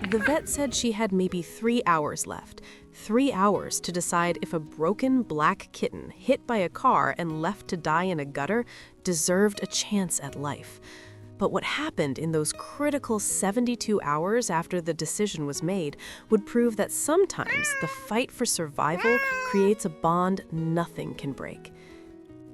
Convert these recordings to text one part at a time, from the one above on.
The vet said she had maybe 3 hours left. 3 hours to decide if a broken black kitten hit by a car and left to die in a gutter deserved a chance at life. But what happened in those critical 72 hours after the decision was made would prove that sometimes the fight for survival creates a bond nothing can break.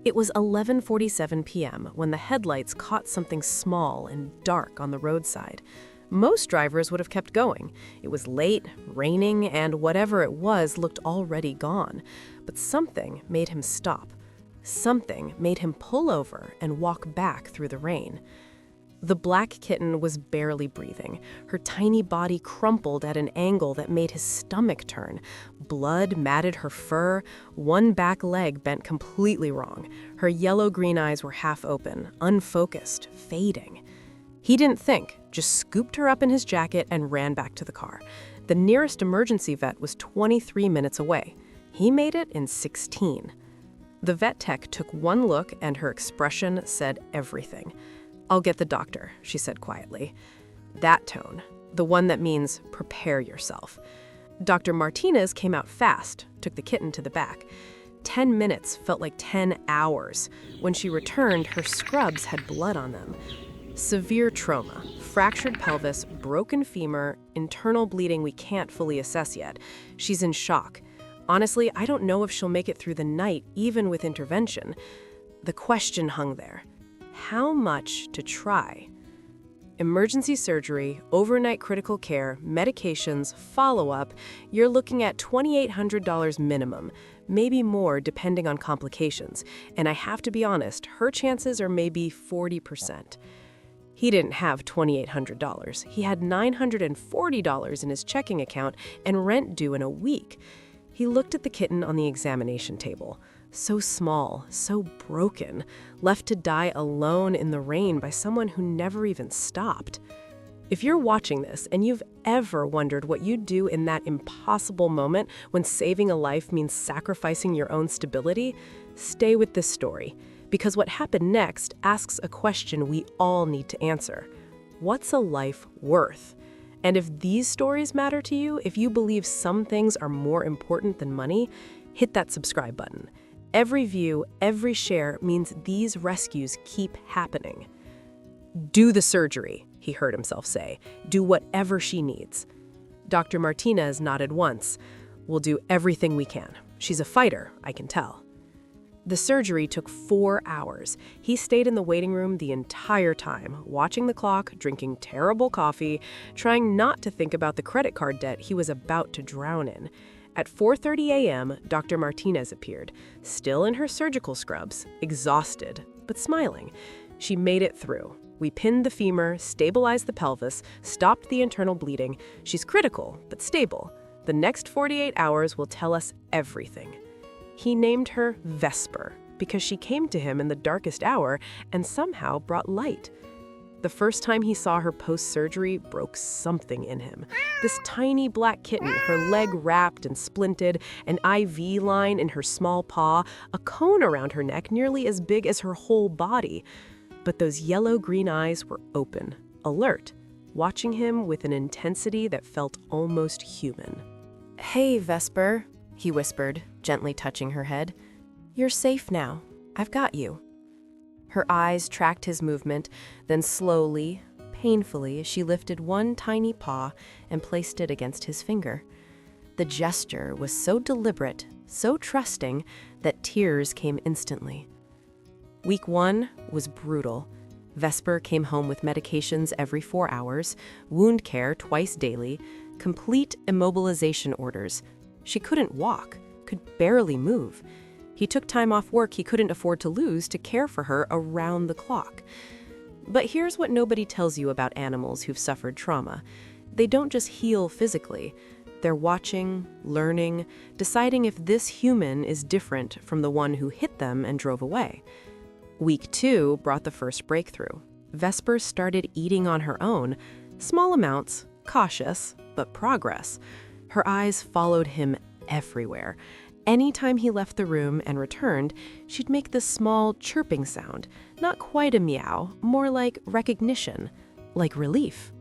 It was 11:47 p.m. when the headlights caught something small and dark on the roadside. Most drivers would have kept going. It was late, raining, and whatever it was looked already gone. But something made him stop. Something made him pull over and walk back through the rain. The black kitten was barely breathing. Her tiny body crumpled at an angle that made his stomach turn. Blood matted her fur. One back leg bent completely wrong. Her yellow-green eyes were half open, unfocused, fading. He didn't think, just scooped her up in his jacket and ran back to the car. The nearest emergency vet was 23 minutes away. He made it in 16. The vet tech took one look and her expression said everything. "I'll get the doctor," she said quietly. That tone, the one that means prepare yourself. Dr. Martinez came out fast, took the kitten to the back. 10 minutes felt like 10 hours. When she returned, her scrubs had blood on them. Severe trauma, fractured pelvis, broken femur, internal bleeding we can't fully assess yet. She's in shock. Honestly, I don't know if she'll make it through the night, even with intervention. The question hung there. How much to try? Emergency surgery, overnight critical care, medications, follow-up, you're looking at $2,800 minimum, maybe more depending on complications. And I have to be honest, her chances are maybe 40%. He didn't have $2,800. He had $940 in his checking account and rent due in a week. He looked at the kitten on the examination table. So small, so broken, left to die alone in the rain by someone who never even stopped. If you're watching this and you've ever wondered what you'd do in that impossible moment when saving a life means sacrificing your own stability, stay with this story. Because what happened next asks a question we all need to answer. What's a life worth? And if these stories matter to you, if you believe some things are more important than money, hit that subscribe button. Every view, every share means these rescues keep happening. Do the surgery, he heard himself say. Do whatever she needs. Dr. Martinez nodded once. We'll do everything we can. She's a fighter, I can tell. The surgery took 4 hours. He stayed in the waiting room the entire time, watching the clock, drinking terrible coffee, trying not to think about the credit card debt he was about to drown in. At 4:30 a.m., Dr. Martinez appeared, still in her surgical scrubs, exhausted, but smiling. She made it through. We pinned the femur, stabilized the pelvis, stopped the internal bleeding. She's critical, but stable. The next 48 hours will tell us everything. He named her Vesper because she came to him in the darkest hour and somehow brought light. The first time he saw her post-surgery broke something in him. This tiny black kitten, her leg wrapped and splinted, an IV line in her small paw, a cone around her neck nearly as big as her whole body. But those yellow-green eyes were open, alert, watching him with an intensity that felt almost human. "Hey, Vesper," he whispered, gently touching her head. "You're safe now. I've got you." Her eyes tracked his movement, then slowly, painfully, she lifted one tiny paw and placed it against his finger. The gesture was so deliberate, so trusting, that tears came instantly. Week 1 was brutal. Vesper came home with medications every 4 hours, wound care twice daily, complete immobilization orders. She couldn't walk, could barely move. He took time off work he couldn't afford to lose to care for her around the clock. But here's what nobody tells you about animals who've suffered trauma. They don't just heal physically. They're watching, learning, deciding if this human is different from the one who hit them and drove away. Week 2 brought the first breakthrough. Vesper started eating on her own, small amounts, cautious, but progress. Her eyes followed him everywhere. Anytime he left the room and returned, she'd make this small chirping sound, not quite a meow, more like recognition, like relief.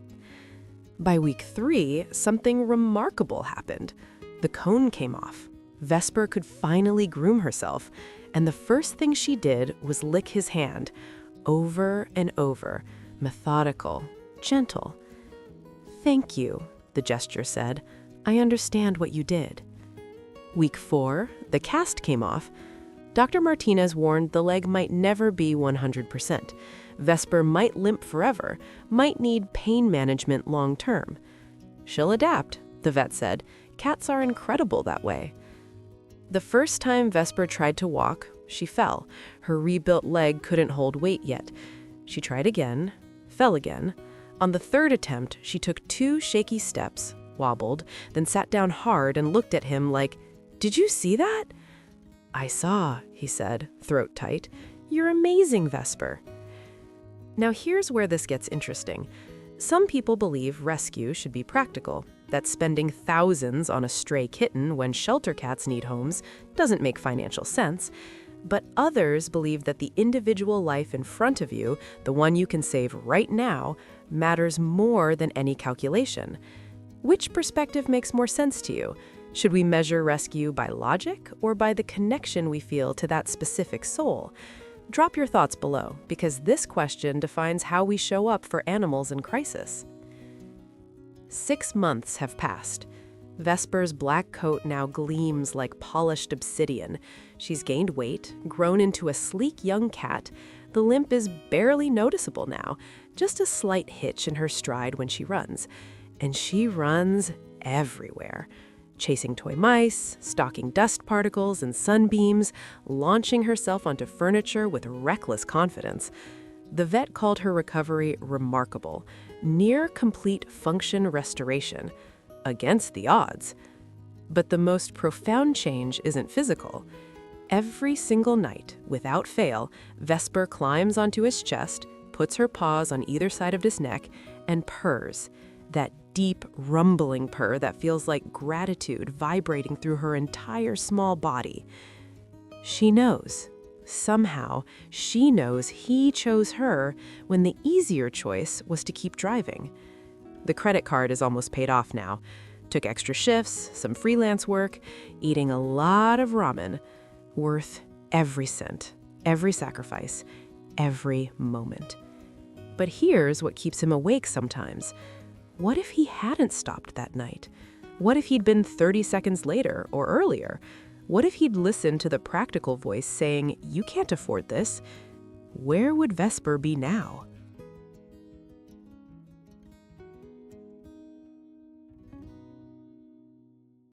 By week 3, something remarkable happened. The cone came off. Vesper could finally groom herself, and the first thing she did was lick his hand, over and over, methodical, gentle. "Thank you," the gesture said. "I understand what you did." Week 4, the cast came off. Dr. Martinez warned the leg might never be 100%. Vesper might limp forever, might need pain management long term. "She'll adapt," the vet said. "Cats are incredible that way." The first time Vesper tried to walk, she fell. Her rebuilt leg couldn't hold weight yet. She tried again, fell again. On the third attempt, she took 2 shaky steps, wobbled, then sat down hard and looked at him like, "Did you see that?" "I saw," he said, throat tight. "You're amazing, Vesper." Now here's where this gets interesting. Some people believe rescue should be practical, that spending thousands on a stray kitten when shelter cats need homes doesn't make financial sense. But others believe that the individual life in front of you, the one you can save right now, matters more than any calculation. Which perspective makes more sense to you? Should we measure rescue by logic or by the connection we feel to that specific soul? Drop your thoughts below, because this question defines how we show up for animals in crisis. 6 months have passed. Vesper's black coat now gleams like polished obsidian. She's gained weight, grown into a sleek young cat. The limp is barely noticeable now, just a slight hitch in her stride when she runs. And she runs everywhere. Chasing toy mice, stalking dust particles and sunbeams, launching herself onto furniture with reckless confidence. The vet called her recovery remarkable, near complete function restoration, against the odds. But the most profound change isn't physical. Every single night, without fail, Vesper climbs onto his chest, puts her paws on either side of his neck, and purrs. That deep, rumbling purr that feels like gratitude vibrating through her entire small body. She knows. Somehow, she knows he chose her when the easier choice was to keep driving. The credit card is almost paid off now. Took extra shifts, some freelance work, eating a lot of ramen. Worth every cent, every sacrifice, every moment. But here's what keeps him awake sometimes. What if he hadn't stopped that night? What if he'd been 30 seconds later or earlier? What if he'd listened to the practical voice saying, "You can't afford this"? Where would Vesper be now?